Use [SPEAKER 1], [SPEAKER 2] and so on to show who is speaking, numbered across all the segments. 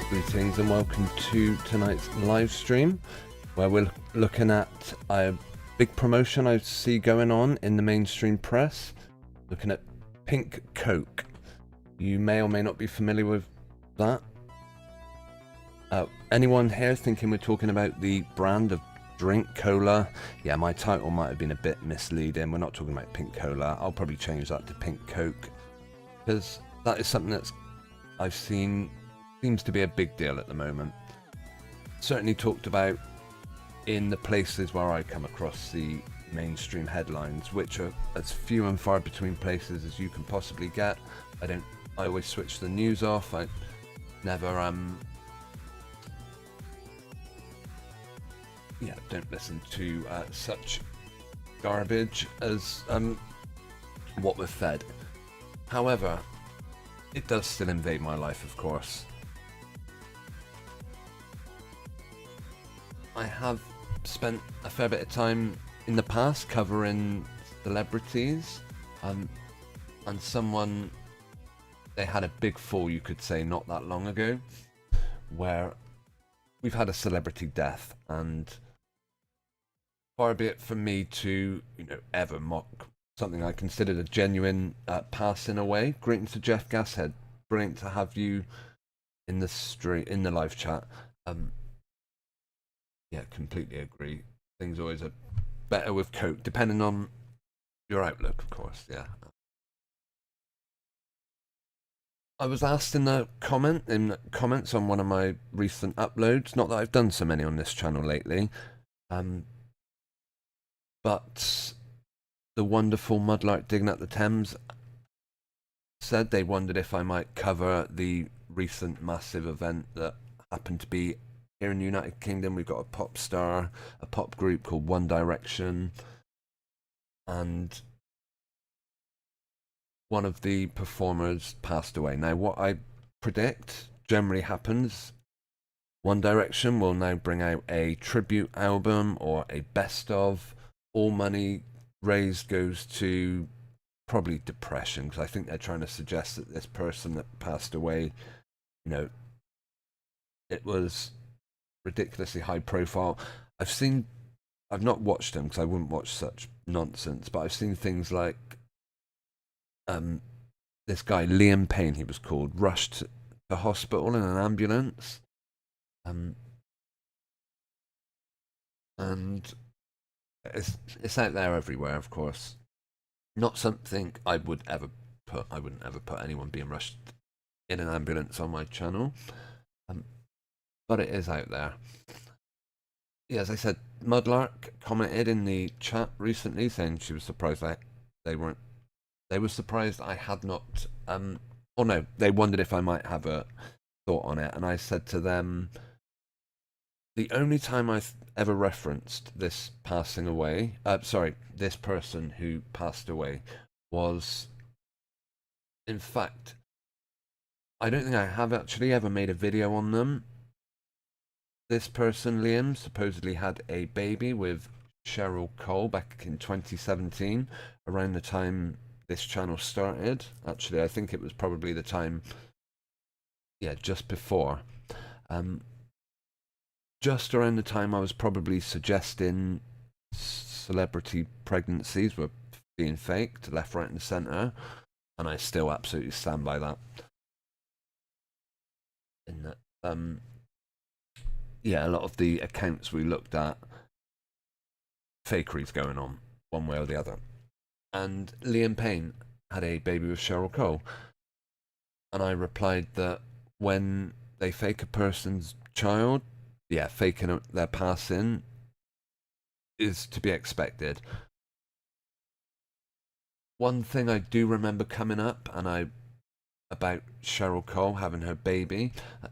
[SPEAKER 1] Greetings and welcome to tonight's live stream where we're looking at a big promotion I see going on in the mainstream press, looking at Pink Coke. You may or may not be familiar with that. Anyone here thinking we're talking about the brand of drink, cola? Yeah, my title might have been a bit misleading. We're not talking about Pink Cola. I'll probably change that to Pink Coke, because that is something that's I've seen seems to be a big deal at the moment. Certainly talked about in the places where I come across the mainstream headlines, which are as few and far between places as you can possibly get. I always switch the news off. I never don't listen to such garbage as what we're fed. However, it does still invade my life, of course. I have spent a fair bit of time in the past covering celebrities, and someone, they had a big fall, you could say, not that long ago, where we've had a celebrity death, and far be it from me to, ever mock something I considered a genuine passing away. Greetings to Jeff Gashead. Brilliant to have you in the live chat. Yeah, completely agree. Things always are better with Coke, depending on your outlook, of course. Yeah. I was asked in the comments on one of my recent uploads, not that I've done so many on this channel lately, but the wonderful Mudlark Digging Up the Thames said they wondered if I might cover the recent massive event that happened to be here in the United Kingdom. We've got a pop group called One Direction, and one of the performers passed away. Now, what I predict generally happens, One Direction will now bring out a tribute album or a best of. All money raised goes to probably depression, because I think they're trying to suggest that this person that passed away, it was ridiculously high profile. I've not watched them because I wouldn't watch such nonsense, but I've seen things like this guy Liam Payne, he was called, rushed to hospital in an ambulance, and it's out there everywhere, of course. Not something I wouldn't ever put anyone being rushed in an ambulance on my channel, but it is out there. Yeah, as I said, Mudlark commented in the chat recently saying she was surprised they were surprised I had not, they wondered if I might have a thought on it, and I said to them, the only time I've ever referenced this passing away, this person who passed away, was, in fact, I don't think I have actually ever made a video on them. This person, Liam, supposedly had a baby with Cheryl Cole back in 2017, around the time this channel started. Actually, I think it was probably the time, just before. Just around the time I was probably suggesting celebrity pregnancies were being faked, left, right, and centre, and I still absolutely stand by that. In that, a lot of the accounts we looked at, fakeries going on, one way or the other. And Liam Payne had a baby with Cheryl Cole, and I replied that when they fake a person's child, faking their passing is to be expected. One thing I do remember coming up, about Cheryl Cole having her baby, I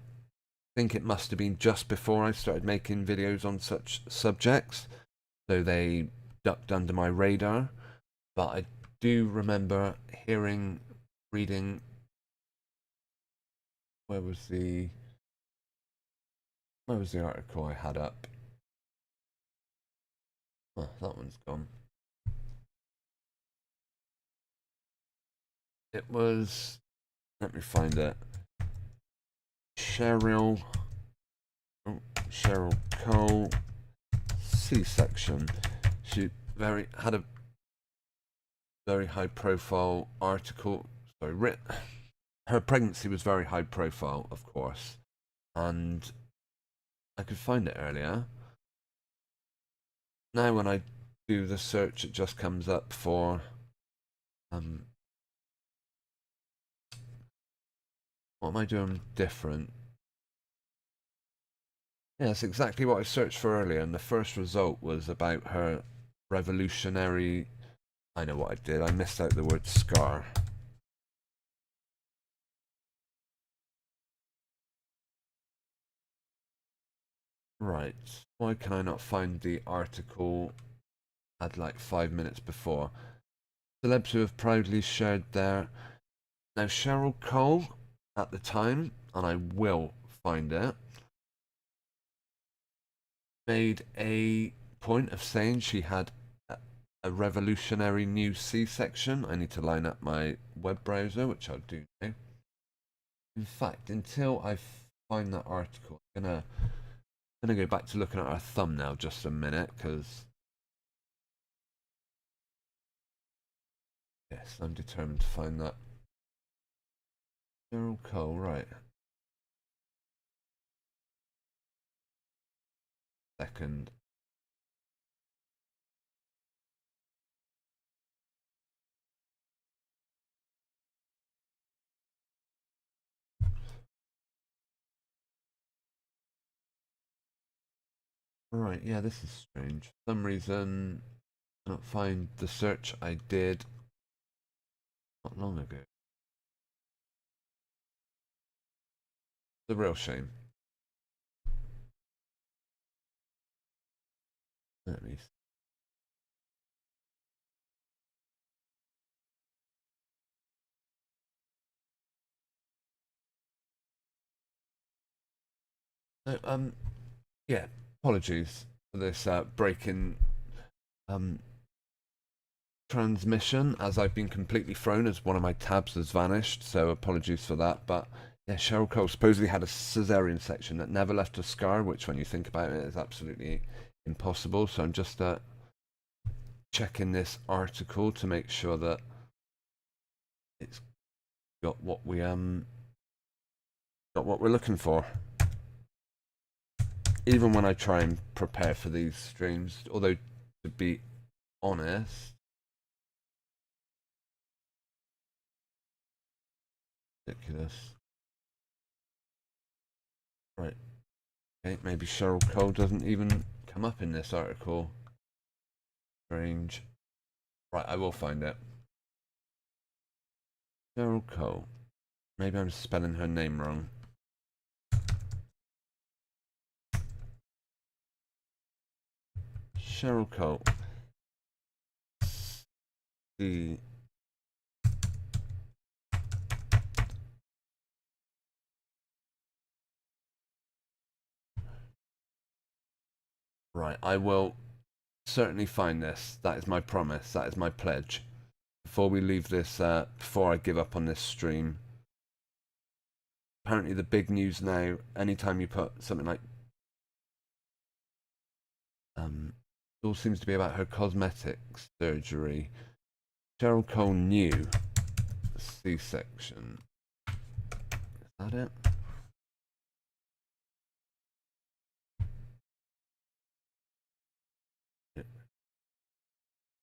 [SPEAKER 1] think it must have been just before I started making videos on such subjects, so they ducked under my radar. But I do remember reading, where was the article I had up? Oh, that one's gone. It was, let me find it. Cheryl Cole C-section. She had a very high profile article. Sorry, her pregnancy was very high profile, of course, and I could find it earlier. Now when I do the search, it just comes up for what am I doing different? Yeah, that's exactly what I searched for earlier, and the first result was about her revolutionary. I know what I did. I missed out the word scar. Right. Why can I not find the article had like 5 minutes before? Celebs who have proudly shared their... Now, Cheryl Cole, at the time, and I will find it, made a point of saying she had a revolutionary new C-section. I need to line up my web browser, which I'll do now. In fact, until I find that article, I'm gonna go back to looking at our thumbnail just a minute, because yes, I'm determined to find that. Cheryl Cole, right. Second. Right, yeah, this is strange. For some reason, I don't find the search I did not long ago. It's a real shame. Let me see. No, yeah, apologies for this break-in transmission, as I've been completely thrown as one of my tabs has vanished, so apologies for that. But yeah, Cheryl Cole supposedly had a cesarean section that never left a scar, which when you think about it is absolutely impossible. So I'm just checking this article to make sure that it's got what we're looking for. Even when I try and prepare for these streams, although to be honest, ridiculous. Right. Okay, maybe Cheryl Cole doesn't even come up in this article. Strange. Right, I will find it. Cheryl Cole. Maybe I'm spelling her name wrong. Cheryl Cole. The right, I will certainly find this. That is my promise. That is my pledge. Before we leave this, before I give up on this stream. Apparently the big news now, anytime you put something like it all seems to be about her cosmetic surgery. Cheryl Cole new C-section. Is that it?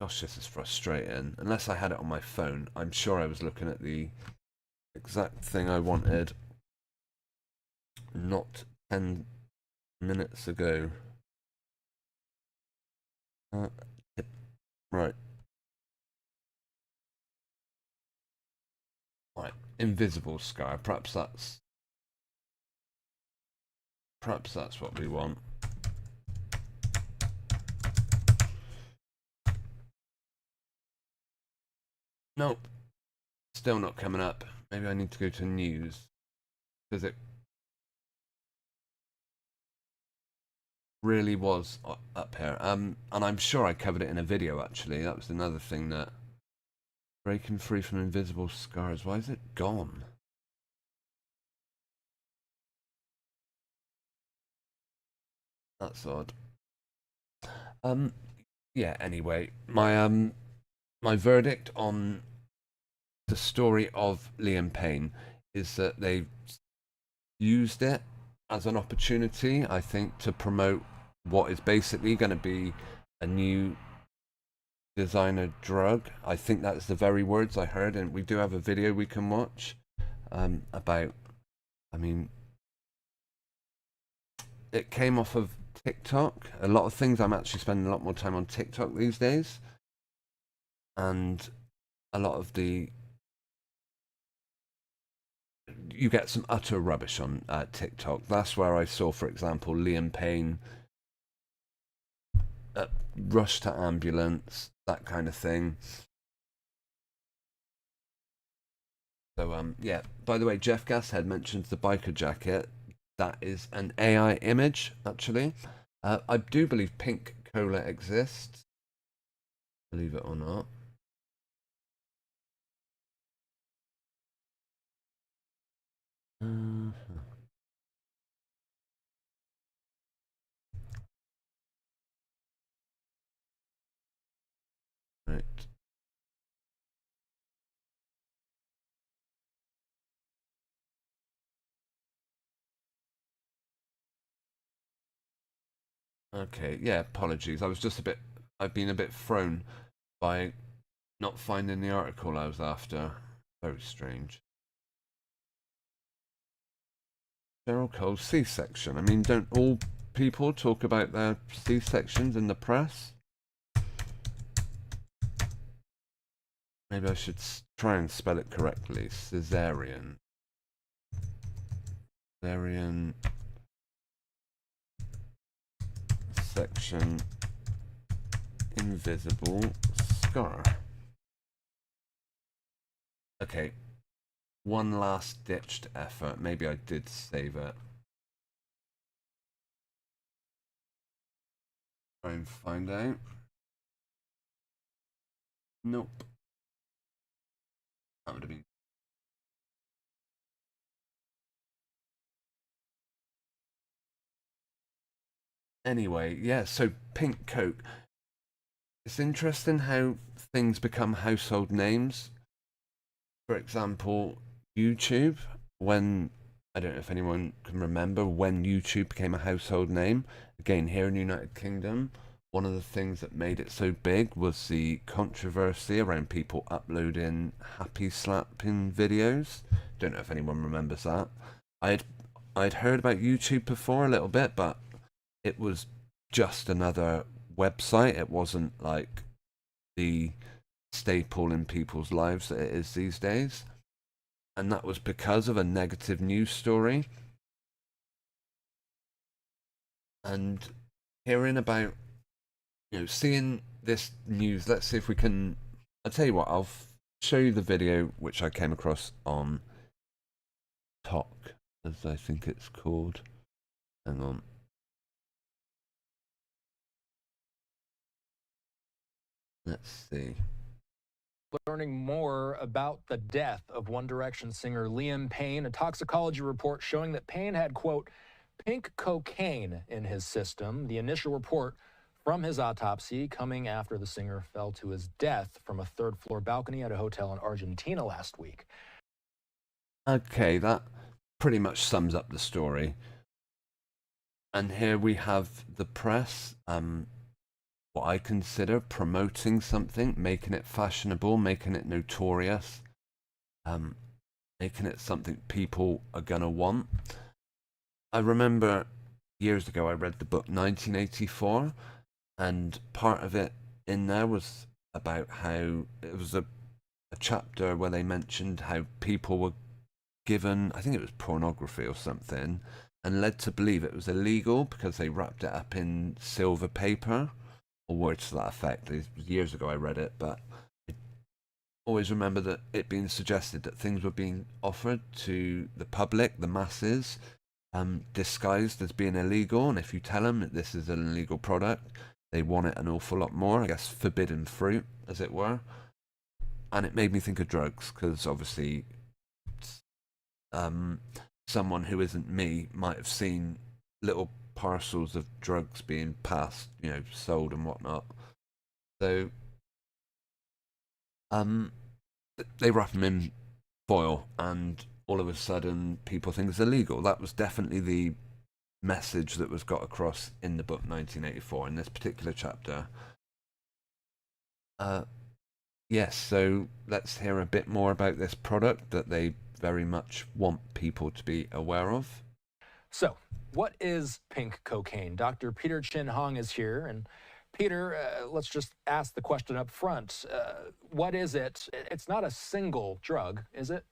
[SPEAKER 1] Gosh, this is frustrating. Unless I had it on my phone, I'm sure I was looking at the exact thing I wanted not 10 minutes ago. Right. Right. Invisible scar. Perhaps that's what we want. Nope. Still not coming up. Maybe I need to go to news. Because it really was up here. And I'm sure I covered it in a video, actually. That was another thing that... Breaking free from invisible scars. Why is it gone? That's odd. Yeah, anyway, my verdict on the story of Liam Payne is that they used it as an opportunity, I think, to promote what is basically going to be a new designer drug. I think that's the very words I heard, and we do have a video we can watch about. I mean, it came off of TikTok. A lot of things. I'm actually spending a lot more time on TikTok these days, and a lot of the you get some utter rubbish on TikTok. That's where I saw, for example, Liam Payne rush to ambulance, that kind of thing. So yeah. By the way, Jeff Gashead mentions the biker jacket. That is an AI image, actually. I do believe pink cola exists. Believe it or not. Right. Okay, yeah, apologies. I've been a bit thrown by not finding the article I was after. Very strange. Cheryl Cole's C-section. I mean, don't all people talk about their C-sections in the press? Maybe I should try and spell it correctly. Caesarean. Caesarean section invisible scar. Okay. One last ditched effort. Maybe I did save it. Try and find out. Nope. That would have been. Anyway, yeah, so Pink Coke. It's interesting how things become household names. For example, YouTube, when I don't know if anyone can remember when YouTube became a household name. Again, here in the United Kingdom, one of the things that made it so big was the controversy around people uploading happy slapping videos. Don't know if anyone remembers that. I'd heard about YouTube before a little bit, but it was just another website. It wasn't like the staple in people's lives that it is these days. And that was because of a negative news story. And hearing about, seeing this news, let's see if we can. I'll tell you what, I'll show you the video which I came across on Talk, as I think it's called. Hang on. Let's see.
[SPEAKER 2] Learning more about the death of One Direction singer Liam Payne, a toxicology report showing that Payne had, quote, pink cocaine in his system. The initial report from his autopsy coming after the singer fell to his death from a third-floor balcony at a hotel in Argentina last week.
[SPEAKER 1] Okay, that pretty much sums up the story. And here we have the press, what I consider promoting something, making it fashionable, making it notorious, making it something people are gonna want. I remember years ago I read the book 1984, and part of it in there was about how it was a chapter where they mentioned how people were given, I think it was pornography or something, and led to believe it was illegal because they wrapped it up in silver paper, or words to that effect. It was years ago I read it, but I always remember that it being suggested that things were being offered to the public, the masses, disguised as being illegal, and if you tell them that this is an illegal product, they want it an awful lot more. I guess forbidden fruit, as it were. And it made me think of drugs, because obviously someone who isn't me might have seen little parcels of drugs being passed, sold and whatnot. So, they wrap them in foil, and all of a sudden, people think it's illegal. That was definitely the message that was got across in the book 1984 in this particular chapter. Yes, so let's hear a bit more about this product that they very much want people to be aware of.
[SPEAKER 2] So, what is pink cocaine? Dr. Peter Chin Hong is here. And Peter, let's just ask the question up front. What is it? It's not a single drug, is it?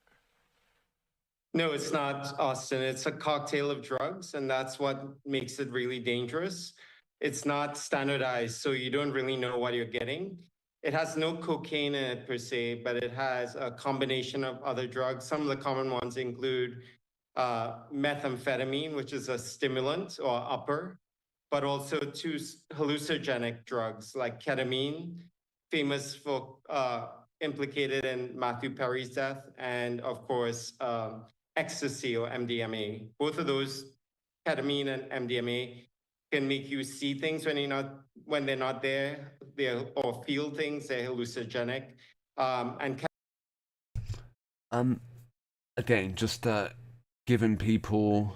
[SPEAKER 3] No, it's not, Austin. It's a cocktail of drugs, and that's what makes it really dangerous. It's not standardized, so you don't really know what you're getting. It has no cocaine in it per se, but it has a combination of other drugs. Some of the common ones include methamphetamine, which is a stimulant or upper, but also two hallucinogenic drugs like ketamine, famous for implicated in Matthew Perry's death, and of course, ecstasy or MDMA. Both of those, ketamine and MDMA, can make you see things when they're not there, or feel things. They're hallucinogenic.
[SPEAKER 1] Again, just giving people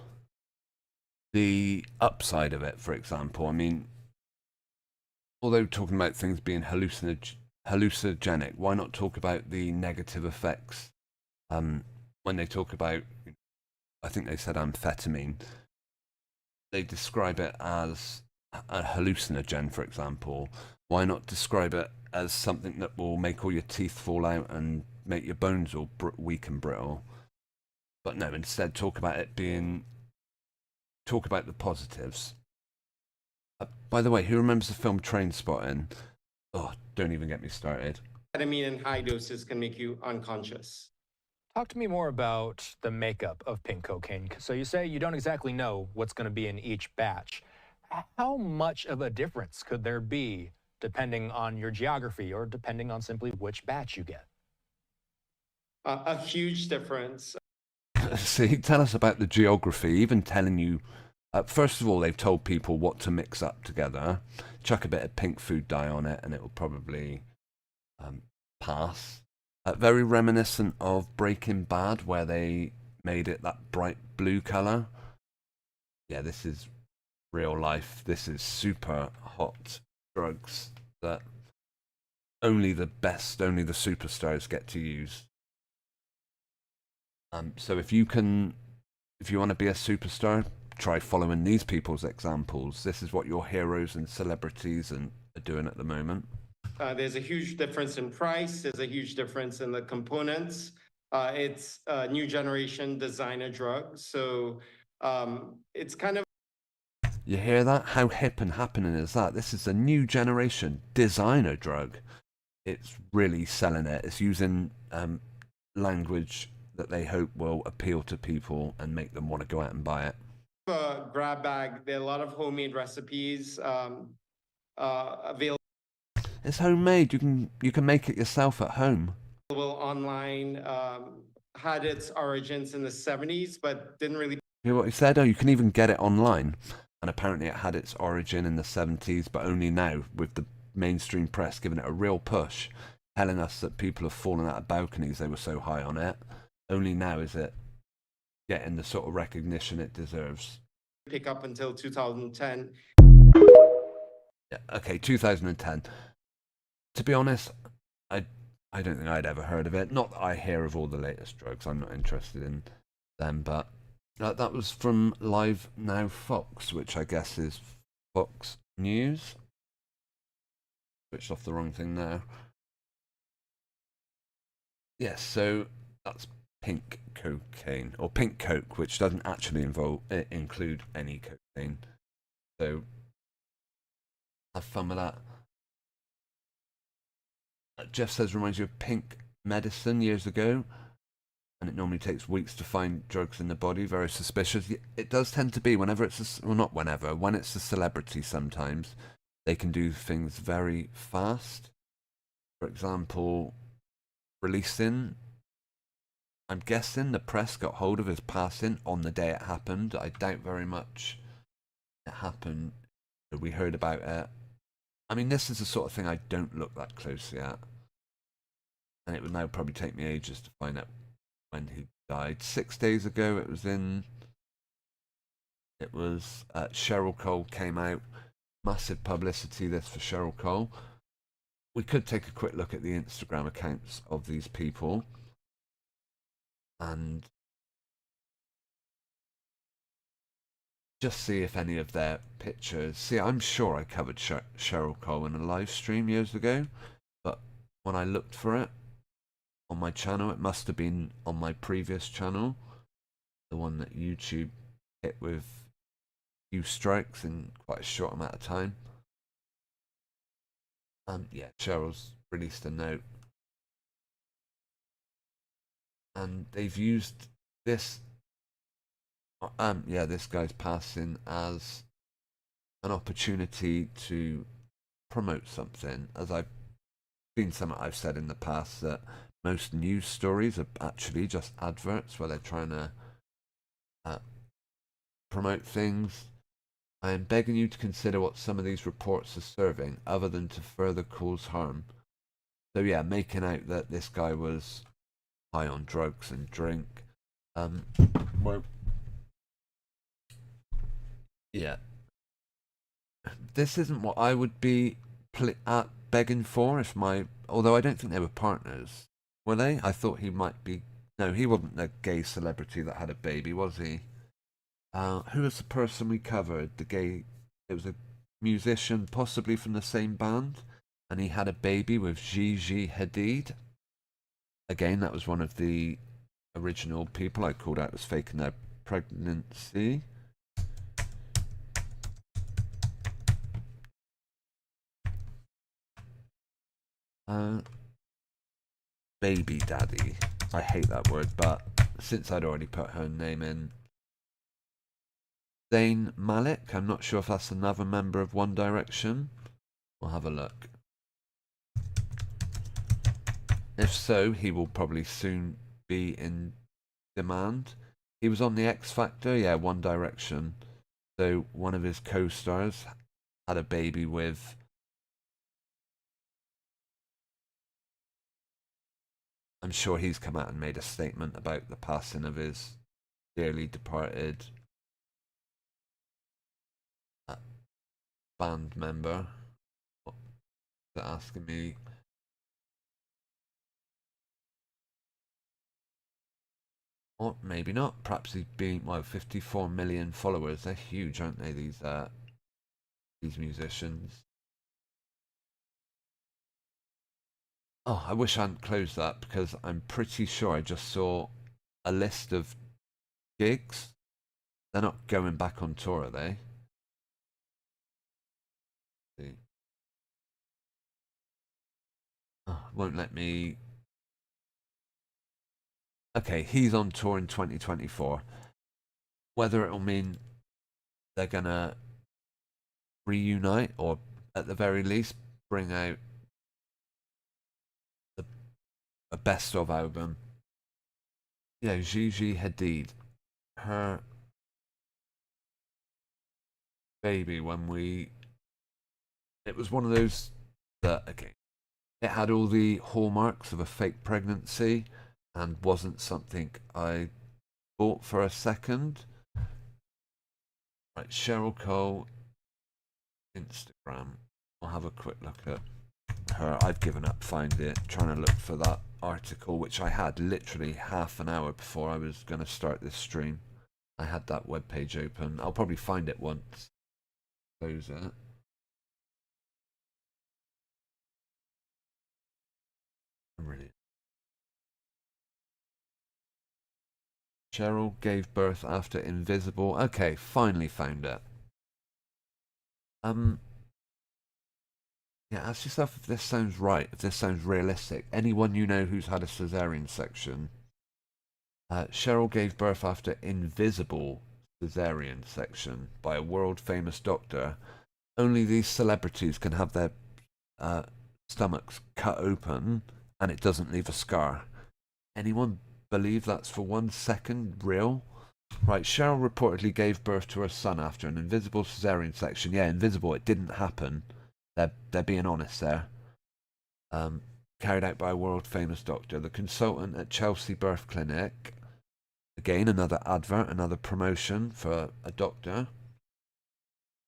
[SPEAKER 1] the upside of it. For example, I mean, although talking about things being hallucinogenic, why not talk about the negative effects? When they talk about, I think they said amphetamine, they describe it as a hallucinogen, for example. Why not describe it as something that will make all your teeth fall out and make your bones all weak and brittle? But no, instead talk about the positives. By the way, who remembers the film Trainspotting? Oh, don't even get me started.
[SPEAKER 3] Ketamine in high doses can make you unconscious.
[SPEAKER 2] Talk to me more about the makeup of pink cocaine. So you say you don't exactly know what's going to be in each batch. How much of a difference could there be depending on your geography or depending on simply which batch you get?
[SPEAKER 3] A huge difference.
[SPEAKER 1] See, tell us about the geography, even telling you, first of all, they've told people what to mix up together. Chuck a bit of pink food dye on it and it will probably pass. Very reminiscent of Breaking Bad, where they made it that bright blue color. Yeah, this is real life. This is super hot drugs that only the superstars get to use. So if you want to be a superstar, try following these people's examples. This is what your heroes and celebrities are doing at the moment.
[SPEAKER 3] There's a huge difference in price. There's a huge difference in the components. It's a new generation designer drug. So it's kind of...
[SPEAKER 1] You hear that? How hip and happening is that? This is a new generation designer drug. It's really selling it. It's using language that they hope will appeal to people and make them want to go out and buy it.
[SPEAKER 3] A grab bag. There are a lot of homemade recipes available.
[SPEAKER 1] It's homemade. You can make it yourself at home.
[SPEAKER 3] Online, had its origins in the 70s, but didn't really...
[SPEAKER 1] You know what he said? Oh, you can even get it online. And apparently it had its origin in the 70s, but only now, with the mainstream press giving it a real push, telling us that people have fallen out of balconies, they were so high on it. Only now is it getting the sort of recognition it deserves.
[SPEAKER 3] Pick up until 2010.
[SPEAKER 1] Yeah, okay, 2010. To be honest, I don't think I'd ever heard of it. Not that I hear of all the latest drugs. I'm not interested in them, but that was from Live Now Fox, which I guess is Fox News. Switched off the wrong thing there. Yes, so that's pink cocaine, or pink coke, which doesn't actually include any cocaine. So have fun with that. Jeff says reminds you of pink medicine years ago, and it normally takes weeks to find drugs in the body. Very suspicious. It does tend to be whenever it's when it's a celebrity. Sometimes they can do things very fast. For example, releasing. I'm guessing the press got hold of his passing on the day it happened. I doubt very much it happened. We heard about it. I mean, this is the sort of thing I don't look that closely at. And it would now probably take me ages to find out when he died. 6 days ago, it was Cheryl Cole came out. Massive publicity this for Cheryl Cole. We could take a quick look at the Instagram accounts of these people. And just see if any of their pictures. See, I'm sure I covered Cheryl Cole in a live stream years ago. But when I looked for it on my channel, it must have been on my previous channel. The one that YouTube hit with few strikes in quite a short amount of time. Yeah, Cheryl's released a note, and they've used this. Yeah, this guy's passing as an opportunity to promote something. As I've seen something I've said in the past, that most news stories are actually just adverts where they're trying to promote things. I am begging you to consider what some of these reports are serving, other than to further cause harm. So yeah, making out that this guy was high on drugs and drink. Well, yeah, this isn't what I would be begging for if my. Although I don't think they were partners, were they? I thought he might be. No, he wasn't a gay celebrity that had a baby, was he? Who was the person we covered? The gay. It was a musician, possibly from the same band, and he had a baby with Gigi Hadid. Again, that was one of the original people I called out as faking their pregnancy. Baby daddy. I hate that word, but since I'd already put her name in. Zayn Malik, I'm not sure if that's another member of One Direction. We'll have a look. If so, he will probably soon be in demand. He was on the X Factor, yeah, One Direction. So one of his co-stars had a baby with I'm sure he's come out and made a statement about the passing of his dearly departed band member. They're asking me. Or maybe not. Perhaps he's been, well, 54 million followers. They're huge, aren't they, these musicians? Oh, I wish I hadn't closed that, because I'm pretty sure I just saw a list of gigs. They're not going back on tour, are they? Oh, won't let me. Okay, he's on tour in 2024. Whether it'll mean they're gonna reunite, or at the very least bring out a best of album. Yeah, Gigi Hadid, her baby, it was one of those that, okay, it had all the hallmarks of a fake pregnancy and wasn't something I bought for a second. Right, Cheryl Cole, Instagram. I'll have a quick look at her. I've given up finding it, trying to look for that article, which I had literally half an hour before I was going to start this stream. I had that webpage open. I'll probably find it once. Close it. Really. Cheryl gave birth after Invisible. Okay, finally found it. Yeah, ask yourself if this sounds right, if this sounds realistic. Anyone you know who's had a cesarean section? Cheryl gave birth after Invisible cesarean section by a world famous doctor. Only these celebrities can have their stomachs cut open and it doesn't leave a scar. Anyone believe that's for 1 second real? Right, Cheryl reportedly gave birth to her son after an invisible cesarean section. Yeah, invisible. It didn't happen. They're being honest there. Carried out by a world famous doctor. The consultant at Chelsea Birth Clinic. Again, another advert, another promotion for a doctor.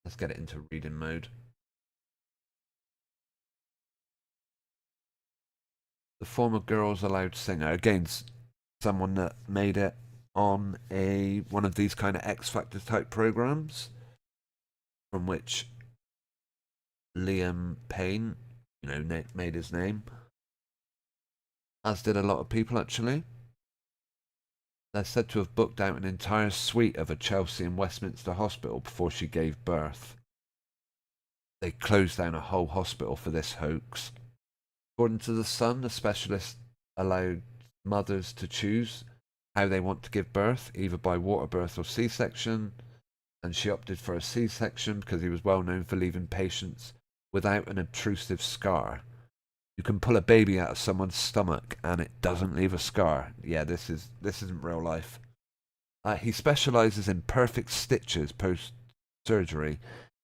[SPEAKER 1] Let's get it into reading mode. The former Girls Aloud singer. Again, someone that made it on one of these kind of X Factor type programs, from which Liam Payne, made his name, as did a lot of people actually. They're said to have booked out an entire suite of a Chelsea and Westminster hospital before she gave birth. They closed down a whole hospital for this hoax. According to The Sun, the specialist allowed mothers to choose how they want to give birth, either by water birth or C-section, and she opted for a C-section because he was well known for leaving patients without an obtrusive scar. You can pull a baby out of someone's stomach and it doesn't leave a scar. Yeah, this isn't real life. He specializes in perfect stitches post-surgery.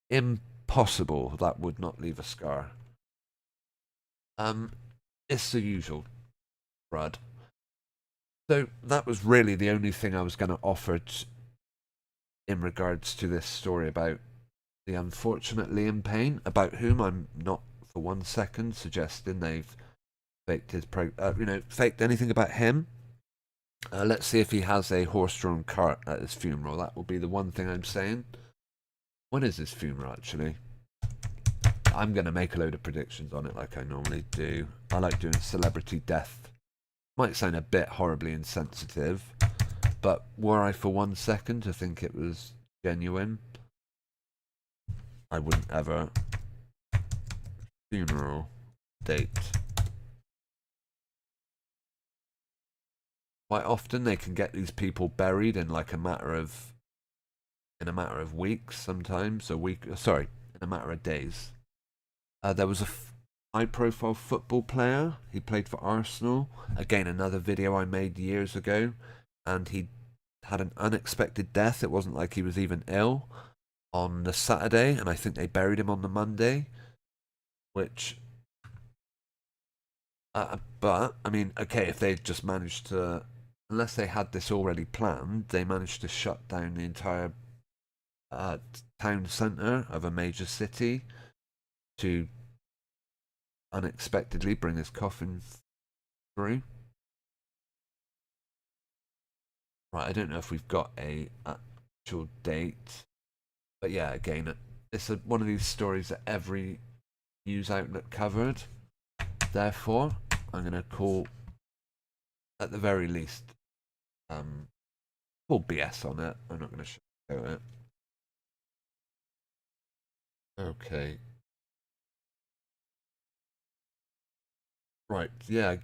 [SPEAKER 1] Impossible that would not leave a scar. It's the usual, Brad. So that was really the only thing I was going to offer in regards to this story about the unfortunate Liam Payne, about whom I'm not for 1 second suggesting they've faked his faked anything about him. Let's see if he has a horse-drawn cart at his funeral. That will be the one thing I'm saying. When is his funeral, actually? I'm going to make a load of predictions on it like I normally do. I like doing celebrity death. Might sound a bit horribly insensitive, but were I for 1 second to think it was genuine, I wouldn't ever. Funeral date. Quite often they can get these people buried in like a matter of weeks, sometimes in a matter of days. There was a high-profile football player. He played for Arsenal. Again, another video I made years ago, and he had an unexpected death. It wasn't like he was even ill on the Saturday, and I think they buried him on the Monday. Which, but I mean, okay, if they just managed to, unless they had this already planned, they managed to shut down the entire town centre of a major city to unexpectedly bring his coffin through. Right, I don't know if we've got a actual date, but yeah, again, it's one of these stories that every news outlet covered. Therefore, I'm going to call, at the very least, call BS on it. I'm not going to show it. Okay. Right, yeah.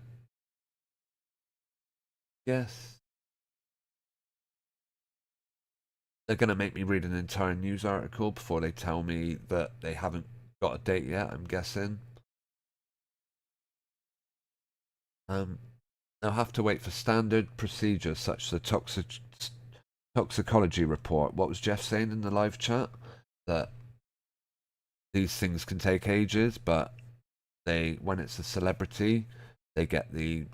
[SPEAKER 1] Yes. They're going to make me read an entire news article before they tell me that they haven't got a date yet, I'm guessing. They'll have to wait for standard procedures such as the toxicology report. What was Jeff saying in the live chat? That these things can take ages, but when it's a celebrity, they get the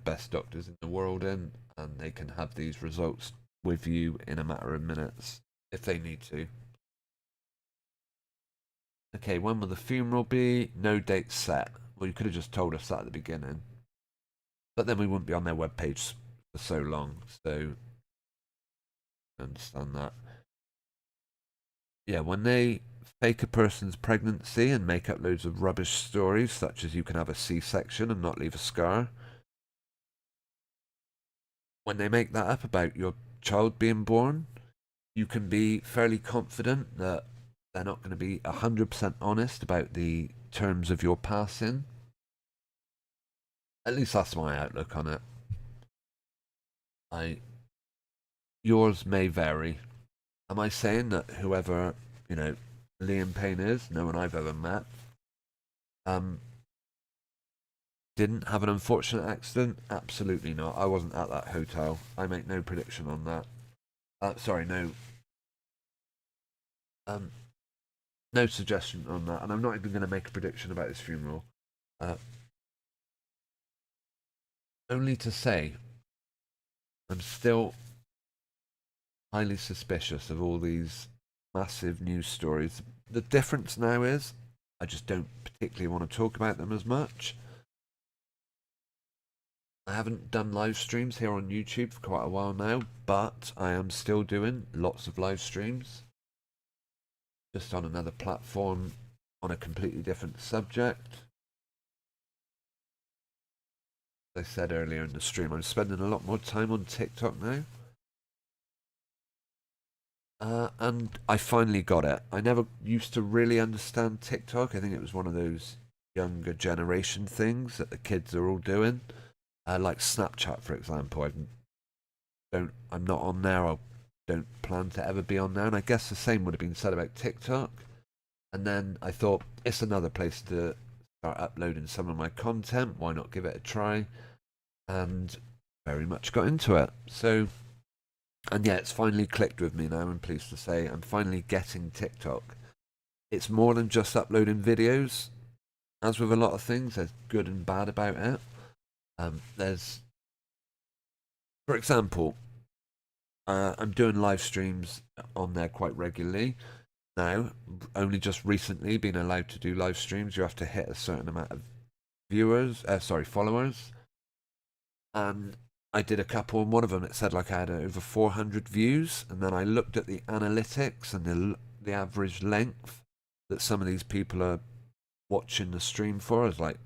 [SPEAKER 1] best doctors in the world in, and they can have these results with you in a matter of minutes if they need to. Okay, when will the funeral be? No date set. Well, you could have just told us that at the beginning, but then we wouldn't be on their webpage for so long, so I understand that. Yeah, when they fake a person's pregnancy and make up loads of rubbish stories, such as you can have a C-section and not leave a scar. When they make that up about your child being born, you can be fairly confident that they're not going to be 100% honest about the terms of your passing. At least that's my outlook on it. Yours may vary. Am I saying that whoever, Liam Payne is, no one I've ever met, didn't have an unfortunate accident? Absolutely not. I wasn't at that hotel. I make no prediction on that. Sorry, no suggestion on that, and I'm not even going to make a prediction about his funeral. Only to say, I'm still highly suspicious of all these massive news stories. The difference now is, I just don't particularly want to talk about them as much. I haven't done live streams here on YouTube for quite a while now, but I am still doing lots of live streams. Just on another platform, on a completely different subject. As I said earlier in the stream, I'm spending a lot more time on TikTok now. And I finally got it. I never used to really understand TikTok. I think it was one of those younger generation things that the kids are all doing. Like Snapchat, for example. I'm not on there. I don't plan to ever be on there. And I guess the same would have been said about TikTok. And then I thought, it's another place to start uploading some of my content. Why not give it a try? And very much got into it. So, and yeah, it's finally clicked with me now. I'm pleased to say I'm finally getting TikTok. It's more than just uploading videos. As with a lot of things, there's good and bad about it. There's, for example, I'm doing live streams on there quite regularly now. Only just recently been allowed to do live streams. You have to hit a certain amount of followers. And I did a couple, and one of them, it said like I had over 400 views. And then I looked at the analytics and the average length that some of these people are watching the stream for is like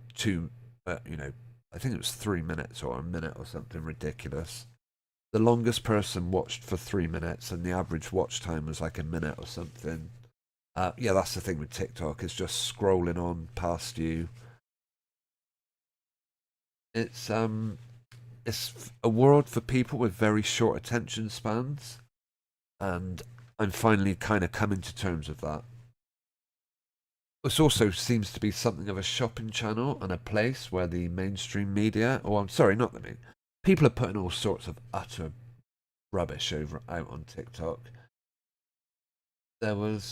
[SPEAKER 1] I think it was 3 minutes or a minute or something ridiculous. The longest person watched for 3 minutes, and the average watch time was like a minute or something. Yeah, that's the thing with TikTok. It's just scrolling on past you. It's a world for people with very short attention spans, and I'm finally kind of coming to terms with that. This also seems to be something of a shopping channel and a place where the mainstream media, people are putting all sorts of utter rubbish out on TikTok. I want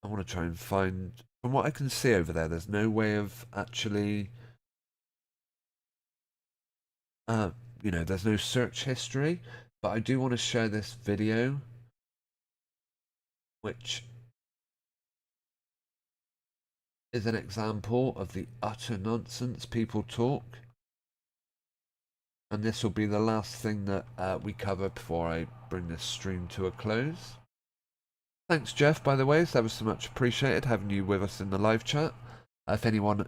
[SPEAKER 1] to try and find, from what I can see over there's no way of actually, there's no search history, but I do want to share this video, which is an example of the utter nonsense people talk. And this will be the last thing that we cover before I bring this stream to a close. Thanks, Jeff, by the way. It's ever so much appreciated having you with us in the live chat. If anyone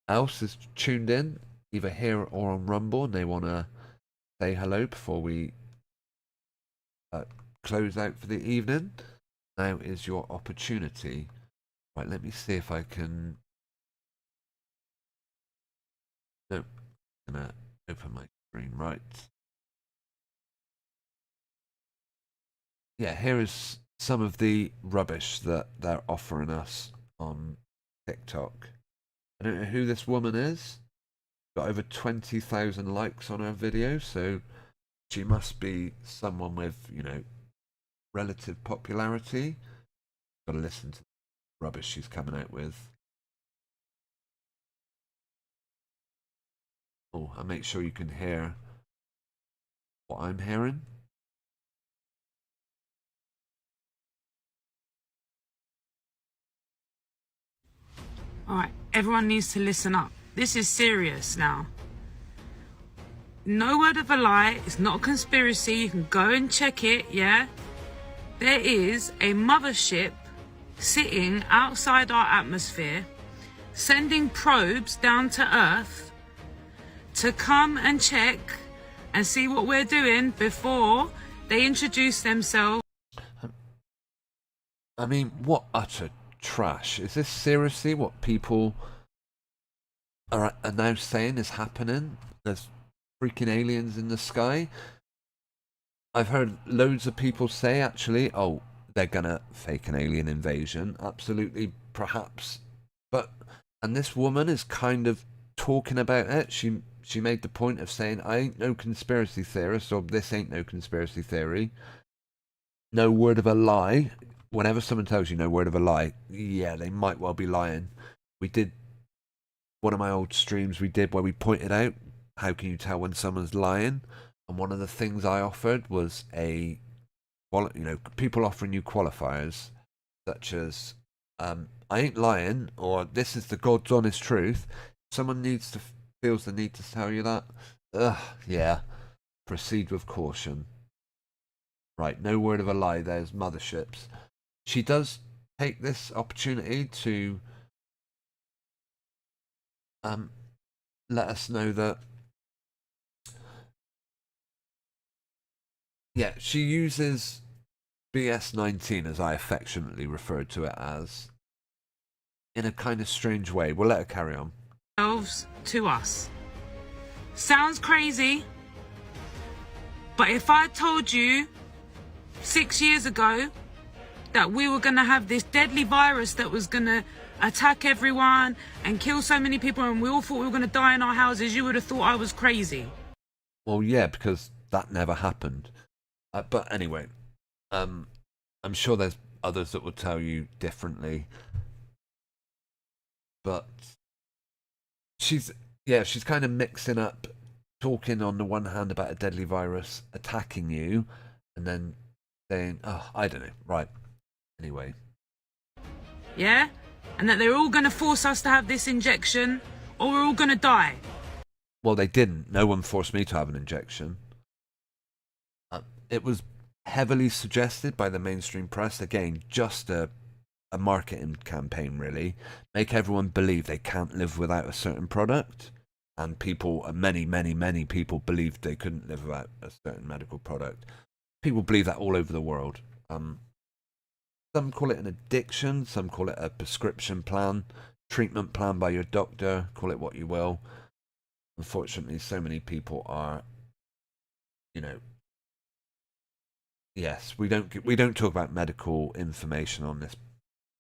[SPEAKER 1] else is tuned in, either here or on Rumble, and they want to say hello before we close out for the evening, now is your opportunity. Right, let me see if I can... Nope, I'm going to open my screen, right. Yeah, here is some of the rubbish that they're offering us on TikTok. I don't know who this woman is. Got over 20,000 likes on her video, so she must be someone with, relative popularity. Got to listen to the rubbish she's coming out with. Oh, and make sure you can hear what I'm hearing.
[SPEAKER 4] All right, everyone needs to listen up. This is serious now. No word of a lie. It's not a conspiracy. You can go and check it, yeah? There is a mothership sitting outside our atmosphere, sending probes down to Earth to come and check and see what we're doing before they introduce themselves.
[SPEAKER 1] I mean, what utter trash. Is this seriously what people are now saying is happening? There's freaking aliens in the sky. I've heard loads of people say, actually, oh, they're gonna fake an alien invasion. Absolutely, perhaps. And this woman is kind of talking about it, she made the point of saying, I ain't no conspiracy theorist, or this ain't no conspiracy theory. No word of a lie. Whenever someone tells you no word of a lie, yeah, they might well be lying. We did one of my old streams we did where we pointed out how can you tell when someone's lying, and one of the things I offered was people offering you qualifiers such as I ain't lying, or this is the God's honest truth. Someone feels the need to tell you that, yeah, proceed with caution. Right, no word of a lie. There's motherships. She does take this opportunity to let us know that, yeah, she uses BS19, as I affectionately referred to it as, in a kind of strange way. We'll let her carry on.
[SPEAKER 4] To us. Sounds crazy, but if I told you 6 years ago that we were going to have this deadly virus that was going to attack everyone and kill so many people, and we all thought we were going to die in our houses, you would have thought I was crazy.
[SPEAKER 1] Well, yeah, because that never happened. But anyway, I'm sure there's others that will tell you differently. But she's kind of mixing up talking on the one hand about a deadly virus attacking you, and then saying, oh, I don't know, right. Anyway.
[SPEAKER 4] Yeah? And that they're all going to force us to have this injection, or we're all going to die.
[SPEAKER 1] Well, they didn't. No one forced me to have an injection. It was heavily suggested by the mainstream press. Again, just a marketing campaign, really. Make everyone believe they can't live without a certain product. And people, many, many, many people believed they couldn't live without a certain medical product. People believe that all over the world. Some call it an addiction, some call it a prescription plan, treatment plan by your doctor, call it what you will. Unfortunately, so many people are, yes, we don't talk about medical information on this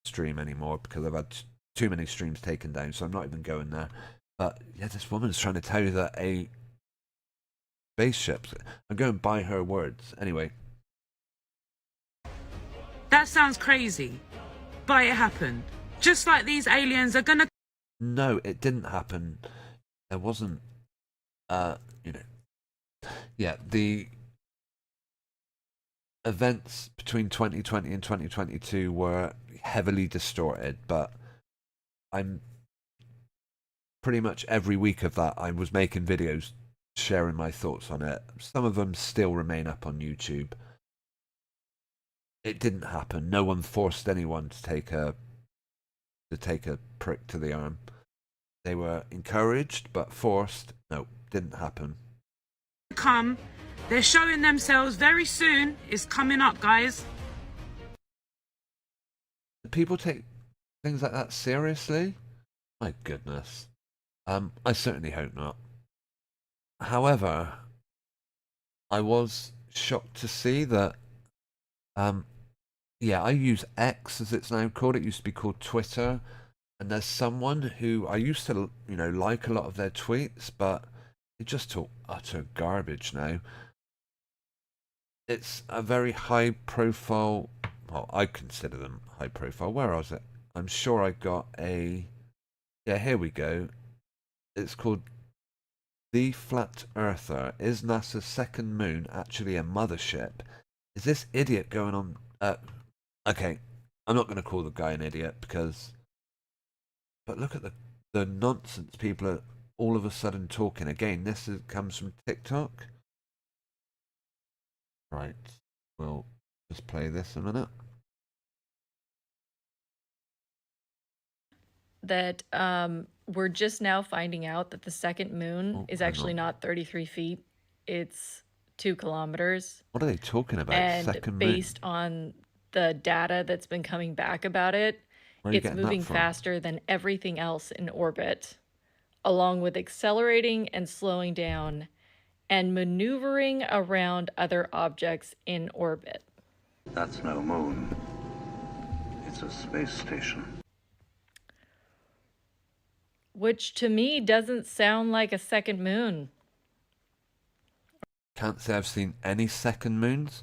[SPEAKER 1] stream anymore because I've had too many streams taken down, so I'm not even going there. But yeah, this woman's trying to tell you that a spaceship, I'm going by her words. Anyway.
[SPEAKER 4] That sounds crazy, but it happened. Just like these aliens are gonna...
[SPEAKER 1] No, it didn't happen. There wasn't, yeah, the events between 2020 and 2022 were heavily distorted, but I'm pretty much every week of that I was making videos sharing my thoughts on it. Some of them still remain up on YouTube. It didn't happen. No one forced anyone to take a prick to the arm. They were encouraged, but forced. No, didn't happen.
[SPEAKER 4] They're showing themselves very soon. It's coming up, guys.
[SPEAKER 1] People take things like that seriously? My goodness. I certainly hope not. However, I was shocked to see that yeah, I use X as it's now called. It used to be called Twitter. And there's someone who I used to, like a lot of their tweets, but they just talk utter garbage now. It's a very high profile, well, I consider them high profile. Where was it? I'm sure I got a, yeah, here we go. It's called The Flat Earther. Is NASA's second moon actually a mothership? Is this idiot going on? Okay, I'm not going to call the guy an idiot because... But look at the nonsense people are all of a sudden talking. Again, comes from TikTok. Right, we'll just play this a minute.
[SPEAKER 5] That we're just now finding out that the second moon is actually not 33 feet. It's 2 kilometers.
[SPEAKER 1] What are they talking about?
[SPEAKER 5] And
[SPEAKER 1] second
[SPEAKER 5] based
[SPEAKER 1] moon?
[SPEAKER 5] on the data that's been coming back about it, it's moving faster than everything else in orbit, along with accelerating and slowing down and maneuvering around other objects in orbit.
[SPEAKER 6] That's no moon. It's a space station.
[SPEAKER 5] which to me doesn't sound like a second moon.
[SPEAKER 1] Can't say I've seen any second moons.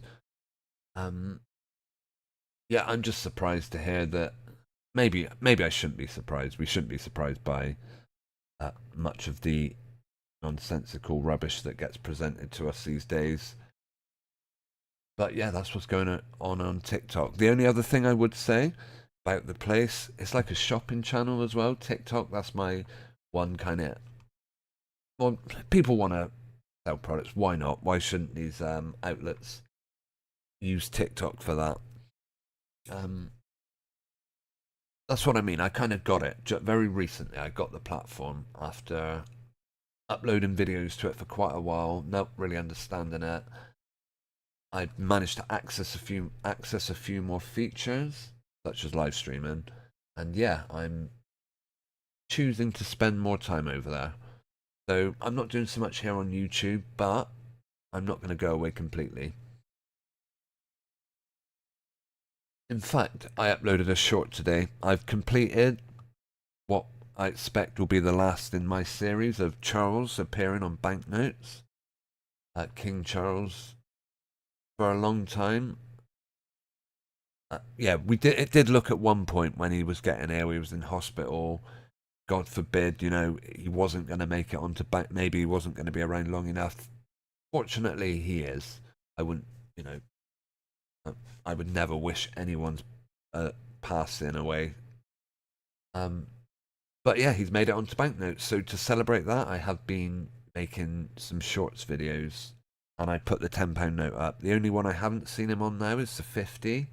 [SPEAKER 1] Yeah, I'm just surprised to hear that. Maybe I shouldn't be surprised. We shouldn't be surprised by much of the nonsensical rubbish that gets presented to us these days. But yeah, that's what's going on TikTok. The only other thing I would say about the place, it's like a shopping channel as well. TikTok, that's my one kind of. Well, people want to sell products. Why not? Why shouldn't these outlets use TikTok for that? That's what I mean. I kind of got it very recently. I got the platform after uploading videos to it for quite a while, not really understanding it. I managed to access a few more features, such as live streaming, and yeah, I'm choosing to spend more time over there. So I'm not doing so much here on YouTube, but I'm not going to go away completely. In fact, I uploaded a short today. I've completed what I expect will be the last in my series of Charles appearing on banknotes. King Charles. For a long time. Yeah, it did look at one point when he was getting ill, he was in hospital. God forbid, he wasn't going to make it onto back. Maybe he wasn't going to be around long enough. Fortunately, he is. I wouldn't, I would never wish anyone's passing away. But yeah, he's made it onto banknotes. So to celebrate that, I have been making some shorts videos, and I put the £10 note up. The only one I haven't seen him on now is the 50.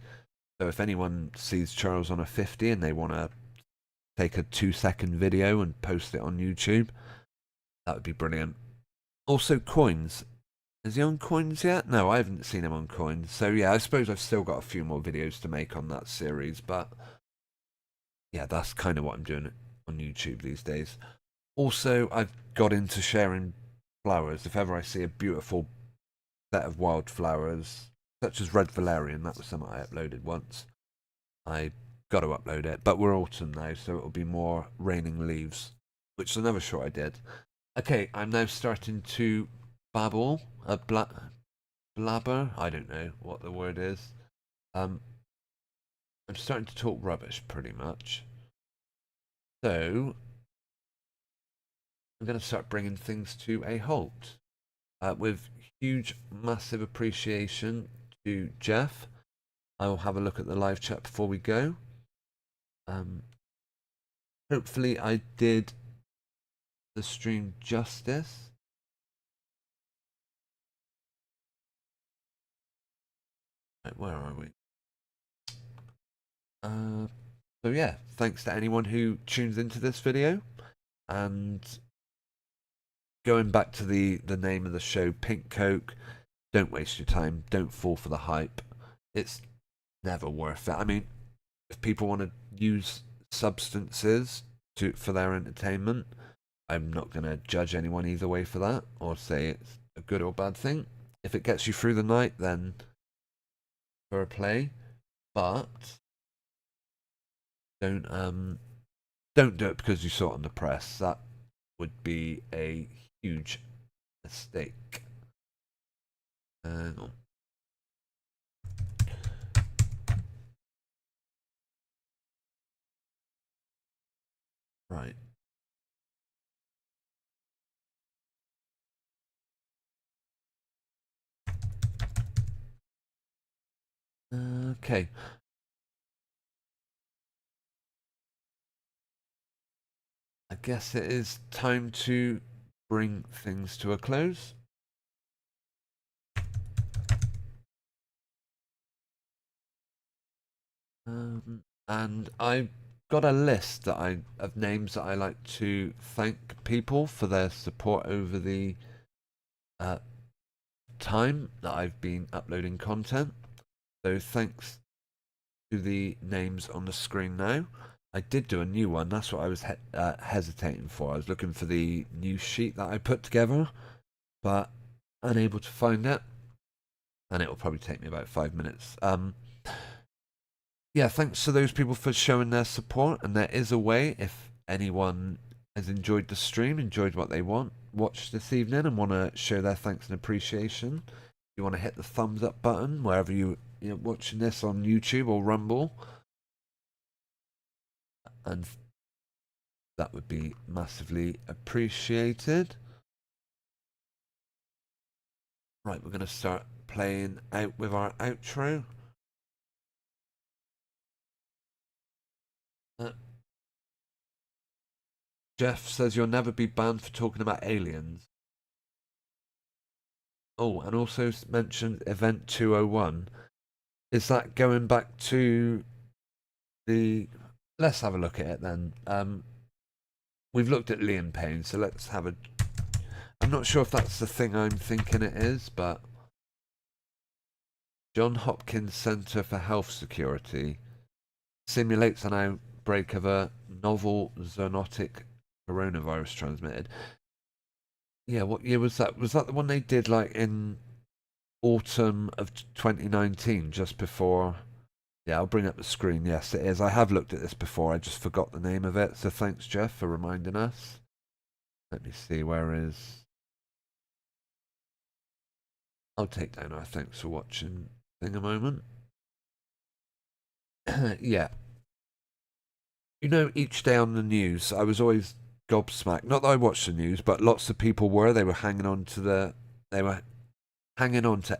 [SPEAKER 1] So if anyone sees Charles on a 50 and they want to take a 2-second video and post it on YouTube, that would be brilliant. Also, Coins. Is he on Coins yet? No, I haven't seen him on Coins. So yeah, I suppose I've still got a few more videos to make on that series, but yeah, that's kind of what I'm doing on YouTube these days. Also, I've got into sharing flowers. If ever I see a beautiful set of wildflowers, such as red valerian, that was something I uploaded once. I got to upload it, but we're autumn now, so it'll be more raining leaves, which is another short I did. Okay, I'm now starting to babble, blabber, I don't know what the word is. I'm starting to talk rubbish, pretty much. So, I'm going to start bringing things to a halt. With huge, massive appreciation to Jeff. I will have a look at the live chat before we go. Hopefully I did the stream justice. Right, where are we? So yeah, thanks to anyone who tunes into this video. And going back to the name of the show, Pink Coke, don't waste your time. Don't fall for the hype. It's never worth it. I mean, if people want to use substances for their entertainment, I'm not going to judge anyone either way for that, or say it's a good or bad thing. If it gets you through the night, then for a play. But don't do it because you saw it on the press. That would be a huge mistake. Hang on. Right. Okay. I guess it is time to bring things to a close. And I've got a list of names that I like to thank people for their support over the time that I've been uploading content. So thanks to the names on the screen now. I did do a new one. That's what I was hesitating for. I was looking for the news sheet that I put together, but unable to find it. And it will probably take me about 5 minutes. Yeah, thanks to those people for showing their support. And there is a way, if anyone has enjoyed the stream, enjoyed what they watched this evening, and want to show their thanks and appreciation, you want to hit the thumbs up button wherever you're watching this on YouTube or Rumble, and that would be massively appreciated. Right, we're going to start playing out with our outro. Jeff says you'll never be banned for talking about aliens. Oh, and also mentioned Event 201. Is that going back to the... Let's have a look at it then. We've looked at Liam Payne, so let's have a... I'm not sure if that's the thing I'm thinking it is, but... John Hopkins Center for Health Security simulates an outbreak of a novel zoonotic coronavirus transmitted. Yeah, what year was that? Was that the one they did like in autumn of 2019, just before? Yeah, I'll bring up the screen. Yes, it is. I have looked at this before. I just forgot the name of it. So thanks, Jeff, for reminding us. Let me see, where is... I'll take down our thanks for watching thing a moment. Yeah. You know, each day on the news, I was always gobsmacked. Not that I watched the news, but lots of people were. They were hanging on to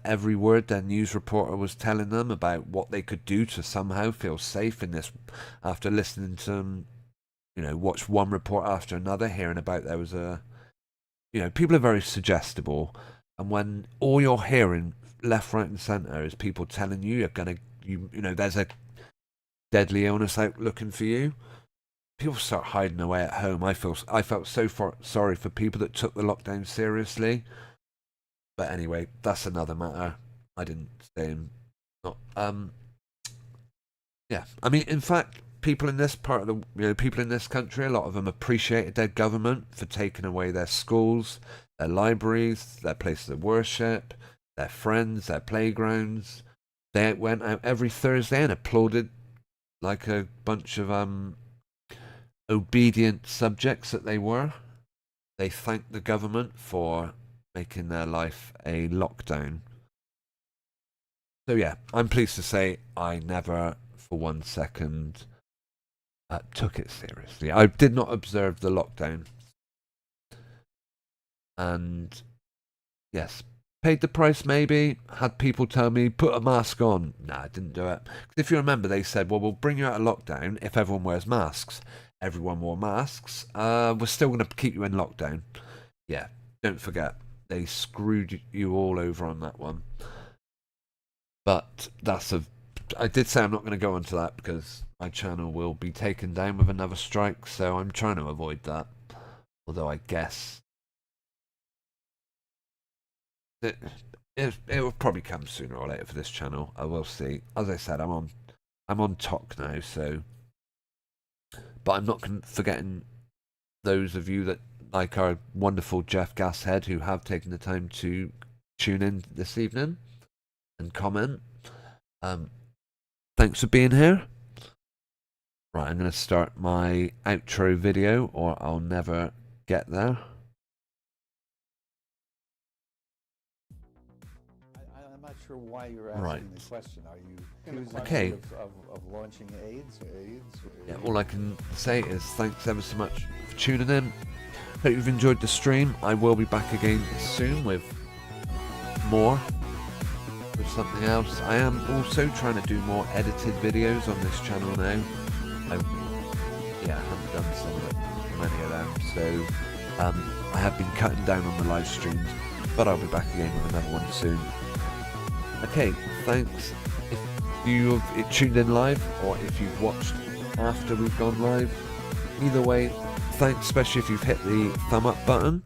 [SPEAKER 1] every word their news reporter was telling them about what they could do to somehow feel safe in this. After listening to them, watch one report after another, hearing about there was a, people are very suggestible, and when all you're hearing left, right, and centre is people telling you there's a deadly illness out looking for you, people start hiding away at home. I felt so sorry for people that took the lockdown seriously. But anyway, that's another matter. I didn't stay in. Yeah, I mean, in fact, people in this part of the, people in this country, a lot of them appreciated their government for taking away their schools, their libraries, their places of worship, their friends, their playgrounds. They went out every Thursday and applauded like a bunch of obedient subjects that they were. They thanked the government for making their life a lockdown. So yeah, I'm pleased to say I never for 1 second took it seriously. I did not observe the lockdown. And yes, paid the price maybe, had people tell me, put a mask on. Nah, I didn't do it. Because if you remember, they said, well, we'll bring you out of lockdown if everyone wears masks. Everyone wore masks. We're still going to keep you in lockdown. Yeah, don't forget. They screwed you all over on that one. But I did say I'm not going to go into that because my channel will be taken down with another strike, so I'm trying to avoid that. Although I guess it will probably come sooner or later for this channel. I will see. As I said, I'm on TOC now, so. But I'm not forgetting those of you that like our wonderful Jeff Gashead who have taken the time to tune in this evening and comment. Thanks for being here. Right, I'm going to start my outro video or I'll never get there.
[SPEAKER 7] I'm not sure why you're asking the question. Are you
[SPEAKER 1] okay
[SPEAKER 7] of launching AIDS?
[SPEAKER 1] Yeah, all I can say is thanks ever so much for tuning in. Hope you've enjoyed the stream. I will be back again soon with something else. I am also trying to do more edited videos on this channel now. I haven't done many of them, so I have been cutting down on the live streams, but I'll be back again with another one soon. Okay, thanks if you have tuned in live or if you've watched after we've gone live. Either way, thanks, especially if you've hit the thumb up button.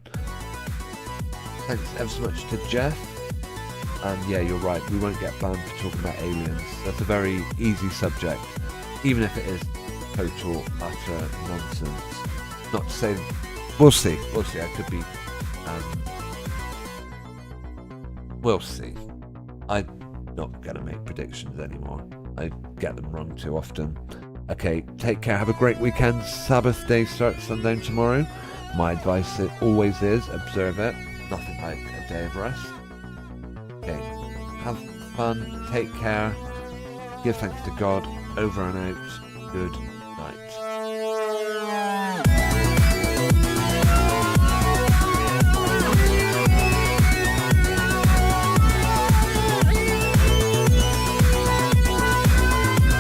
[SPEAKER 1] Thanks ever so much to Jeff. And yeah, you're right, we won't get banned for talking about aliens. That's a very easy subject, even if it is total, utter nonsense. Not to say, we'll see, I could be, we'll see. I'm not going to make predictions anymore. I get them wrong too often. Okay, take care, have a great weekend. Sabbath day starts sundown tomorrow. My advice always is observe it. Nothing like a day of rest. Okay, have fun, take care, give thanks to God, over and out, good night.